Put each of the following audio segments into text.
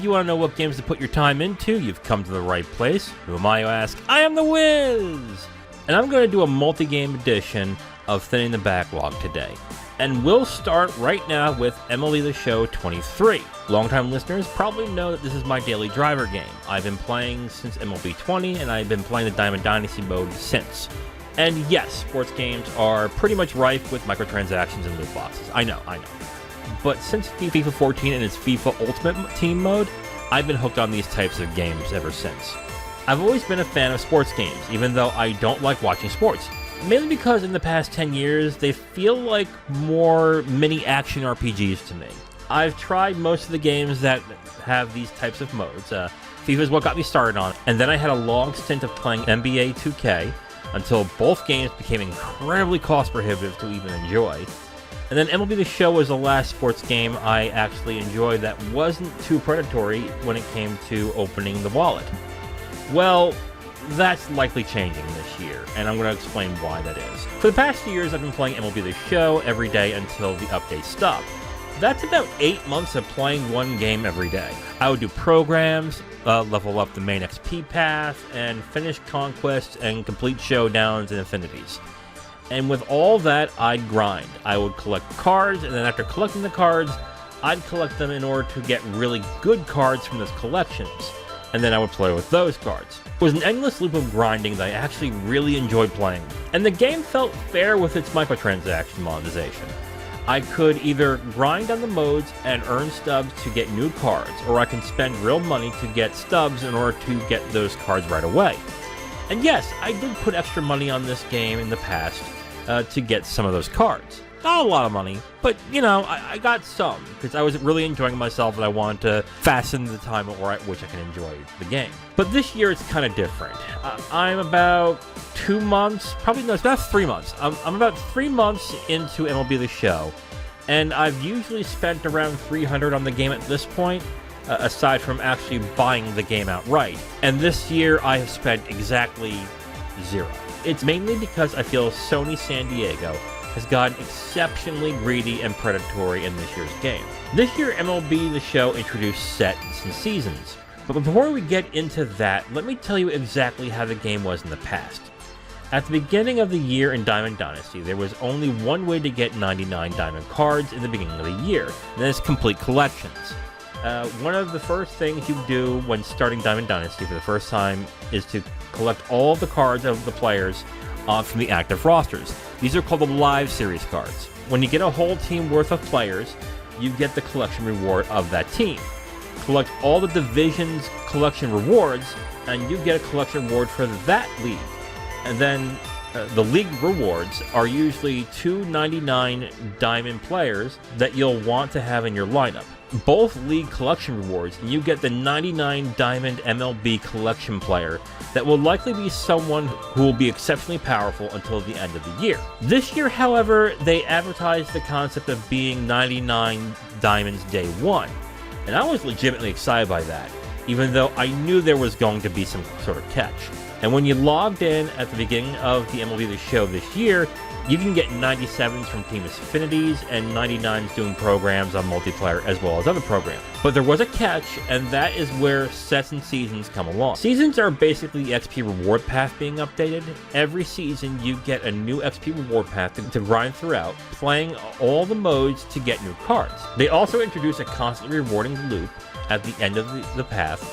you want to know what games to put your time into, you've come to the right place. Who am I, you ask? I am the Wiz! And I'm going to do a multi-game edition of Thinning the Backlog today. And we'll start right now with MLB The Show 23. Longtime listeners probably know that this is my daily driver game. I've been playing since MLB 20, and I've been playing the Diamond Dynasty mode since. And yes, sports games are pretty much rife with microtransactions and loot boxes. I know. But since FIFA 14 and its FIFA Ultimate Team mode, I've been hooked on these types of games ever since. I've always been a fan of sports games, even though I don't like watching sports. Mainly because in the past 10 years, they feel like more mini-action RPGs to me. I've tried most of the games that have these types of modes. FIFA is what got me started on, and then I had a long stint of playing NBA 2K, until both games became incredibly cost-prohibitive to even enjoy. And then MLB The Show was the last sports game I actually enjoyed that wasn't too predatory when it came to opening the wallet. Well, that's likely changing this year, and I'm going to explain why that is. For the past few years, I've been playing MLB The Show every day until the updates stop. That's about 8 months of playing one game every day. I would do programs, level up the main XP path, and finish conquests and complete showdowns and infinities. And with all that, I'd grind. I would collect cards, and then after collecting the cards, I'd collect them in order to get really good cards from those collections. And then I would play with those cards. It was an endless loop of grinding that I actually really enjoyed playing. And the game felt fair with its microtransaction monetization. I could either grind on the modes and earn stubs to get new cards, or I can spend real money to get stubs in order to get those cards right away. And yes, I did put extra money on this game in the past to get some of those cards. Not a lot of money, but, you know, I got some, because I was really enjoying myself and I wanted to fasten the time at which I can enjoy the game. But this year it's kind of different. I'm about 2 months, it's about 3 months. I'm about 3 months into MLB The Show, and I've usually spent around $300 on the game at this point, aside from actually buying the game outright. And this year I have spent exactly $0. It's mainly because I feel Sony San Diego has gotten exceptionally greedy and predatory in this year's game. This year, MLB The Show introduced sets and seasons. But before we get into that, let me tell you exactly how the game was in the past. At the beginning of the year in Diamond Dynasty, there was only one way to get 99 diamond cards in the beginning of the year, and that is complete collections. One of the first things you do when starting Diamond Dynasty for the first time is to collect all of the cards of the players from the active rosters. These are called the Live Series cards. When you get a whole team worth of players, you get the collection reward of that team. Collect all the division's collection rewards, and you get a collection reward for that league. And then the league rewards are usually 299 diamond players that you'll want to have in your lineup. Both league collection rewards, and you get the 99 diamond MLB collection player that will likely be someone who will be exceptionally powerful until the end of the year. This year, however, they advertised the concept of being 99 diamonds day one, and I was legitimately excited by that, even though I knew there was going to be some sort of catch. And when you logged in at the beginning of the MLB The Show this year, you can get 97s from Team Affinities and 99s doing programs on multiplayer as well as other programs. But there was a catch, and that is where sets and seasons come along. Seasons are basically the XP reward path being updated. Every season you get a new XP reward path to grind throughout, playing all the modes to get new cards. They also introduce a constantly rewarding loop at the end of the path,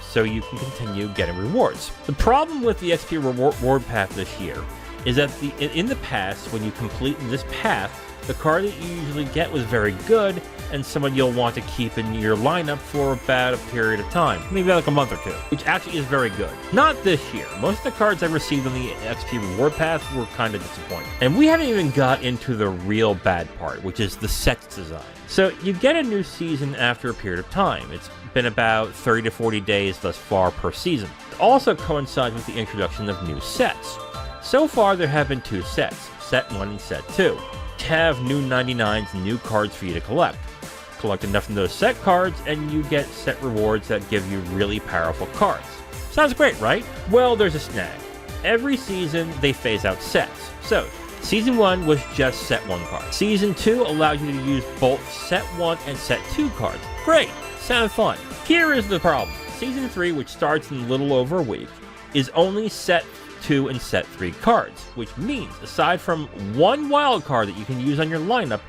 so you can continue getting rewards. The problem with the XP reward path this year is that in the past, when you complete this path, the card that you usually get was very good, and someone you'll want to keep in your lineup for about a period of time, maybe like a month or two, which actually is very good. Not this year. Most of the cards I received on the XP reward path were kind of disappointing. And we haven't even got into the real bad part, which is the sets design. So you get a new season after a period of time. It's been about 30 to 40 days thus far per season. It also coincides with the introduction of new sets. So far, there have been 2 sets, Set 1 and Set 2. Have new 99s and new cards for you to collect. Collect enough of those set cards, and you get set rewards that give you really powerful cards. Sounds great, right? Well, there's a snag. Every season, they phase out sets. So, Season 1 was just set 1 card. Season 2 allowed you to use both set 1 and set 2 cards. Great, sounded fun. Here is the problem. Season 3, which starts in a little over a week, is only set 2 and set 3 cards, which means, aside from one wild card that you can use on your lineup,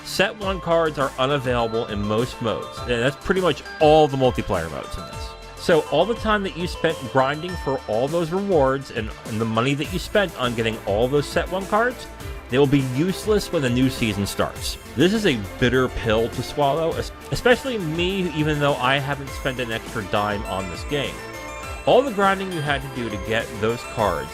set 1 cards are unavailable in most modes, and that's pretty much all the multiplayer modes in this. So all the time that you spent grinding for all those rewards and the money that you spent on getting all those set 1 cards, they will be useless when the new season starts. This is a bitter pill to swallow, especially me, even though I haven't spent an extra dime on this game. All the grinding you had to do to get those cards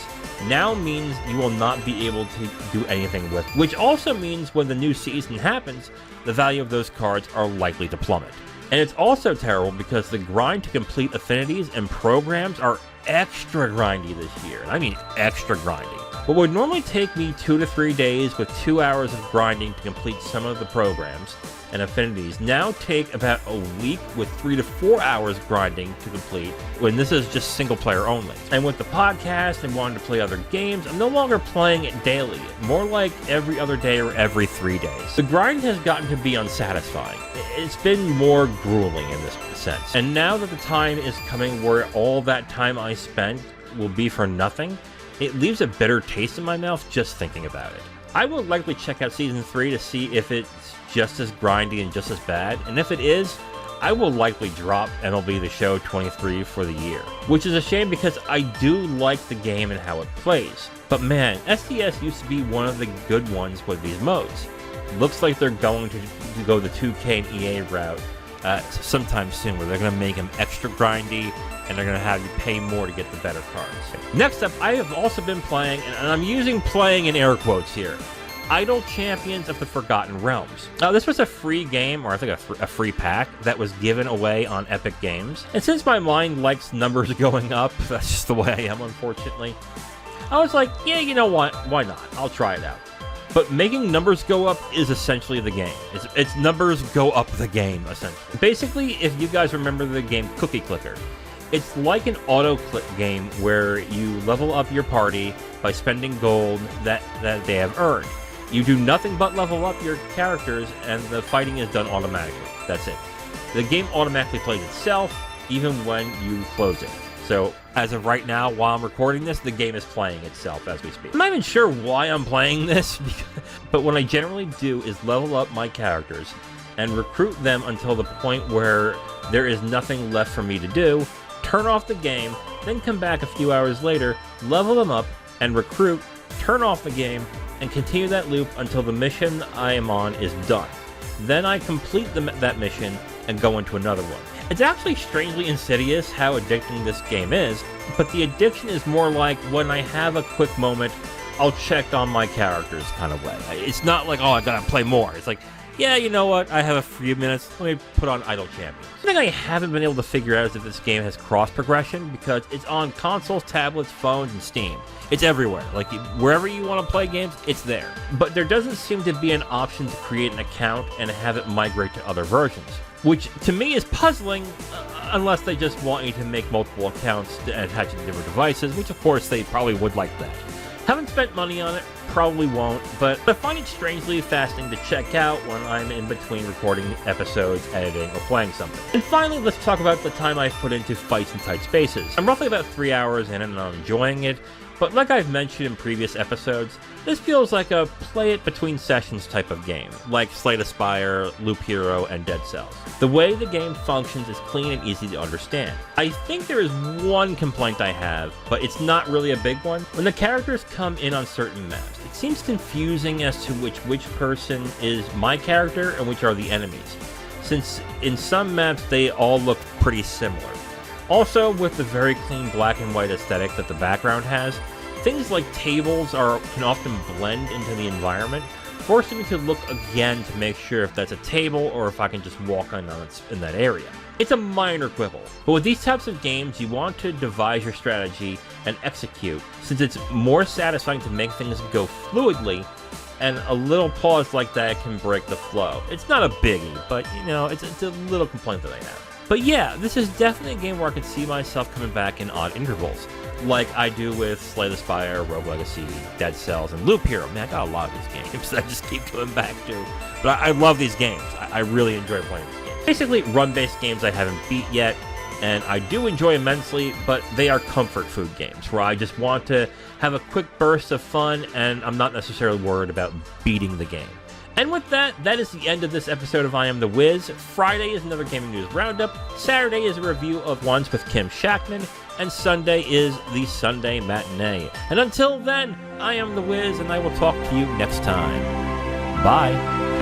now means you will not be able to do anything with, which also means when the new season happens, the value of those cards are likely to plummet. And it's also terrible because the grind to complete affinities and programs are extra grindy this year. And I mean extra grindy. What would normally take me 2 to 3 days with 2 hours of grinding to complete some of the programs and affinities now take about a week with 3 to 4 hours grinding to complete when this is just single player only. And with the podcast and wanting to play other games, I'm no longer playing it daily, more like every other day or every 3 days. The grind has gotten to be unsatisfying. It's been more grueling in this sense. And now that the time is coming where all that time I spent will be for nothing, it leaves a bitter taste in my mouth just thinking about it. I will likely check out Season 3 to see if it's just as grindy and just as bad, and if it is, I will likely drop MLB The Show 23 for the year. Which is a shame because I do like the game and how it plays. But man, SDS used to be one of the good ones with these modes. Looks like they're going to go the 2K and EA route sometime soon, where they're going to make them extra grindy and they're going to have you pay more to get the better cards. Next up, I have also been playing, and I'm using playing in air quotes here, Idle Champions of the Forgotten Realms. Now, this was a free game, or I think a free pack, that was given away on Epic Games. And since my mind likes numbers going up, that's just the way I am, unfortunately, I was like, yeah, you know what? Why not? I'll try it out. But making numbers go up is essentially the game. It's numbers go up the game, essentially. Basically, if you guys remember the game Cookie Clicker, it's like an auto-click game where you level up your party by spending gold that they have earned. You do nothing but level up your characters, and the fighting is done automatically. That's it. The game automatically plays itself, even when you close it. So, as of right now, while I'm recording this, the game is playing itself as we speak. I'm not even sure why I'm playing this, but what I generally do is level up my characters and recruit them until the point where there is nothing left for me to do, turn off the game, then come back a few hours later, level them up, and recruit, turn off the game, and continue that loop until the mission I am on is done. Then I complete that mission and go into another one. It's actually strangely insidious how addicting this game is, but the addiction is more like when I have a quick moment, I'll check on my characters kind of way. It's not like, oh, I gotta play more. It's like, yeah, you know what, I have a few minutes, let me put on Idle Champions. Something I haven't been able to figure out is if this game has cross-progression, because it's on consoles, tablets, phones, and Steam. It's everywhere. Like, wherever you want to play games, it's there. But there doesn't seem to be an option to create an account and have it migrate to other versions, which to me is puzzling, unless they just want you to make multiple accounts and attach it to different devices, which of course they probably would like that. Haven't spent money on it, probably won't, but I find it strangely fascinating to check out when I'm in between recording episodes, editing, or playing something. And finally, let's talk about the time I've put into fights in tight spaces. I'm roughly about 3 hours in and I'm enjoying it, but like I've mentioned in previous episodes, this feels like a play-it-between-sessions type of game, like Slay the Spire, Loop Hero, and Dead Cells. The way the game functions is clean and easy to understand. I think there is one complaint I have, but it's not really a big one. When the characters come in on certain maps, it seems confusing as to which person is my character and which are the enemies, since in some maps they all look pretty similar. Also, with the very clean black and white aesthetic that the background has, things like tables can often blend into the environment, forcing me to look again to make sure if that's a table or if I can just walk on in that area. It's a minor quibble, but with these types of games, you want to devise your strategy and execute, since it's more satisfying to make things go fluidly, and a little pause like that can break the flow. It's not a biggie, but you know, it's a little complaint that I have. But yeah, this is definitely a game where I could see myself coming back in odd intervals, like I do with Slay the Spire, Rogue Legacy, Dead Cells, and Loop Hero. Man, I got a lot of these games that I just keep coming back to. But I love these games. I really enjoy playing these games. Basically, run-based games I haven't beat yet, and I do enjoy immensely, but they are comfort food games, where I just want to have a quick burst of fun, and I'm not necessarily worried about beating the game. And with that, that is the end of this episode of I Am The Wiz. Friday is another gaming news roundup. Saturday is a review of Ones with Kim Shackman. And Sunday is the Sunday Matinee. And until then, I am The Wiz, and I will talk to you next time. Bye.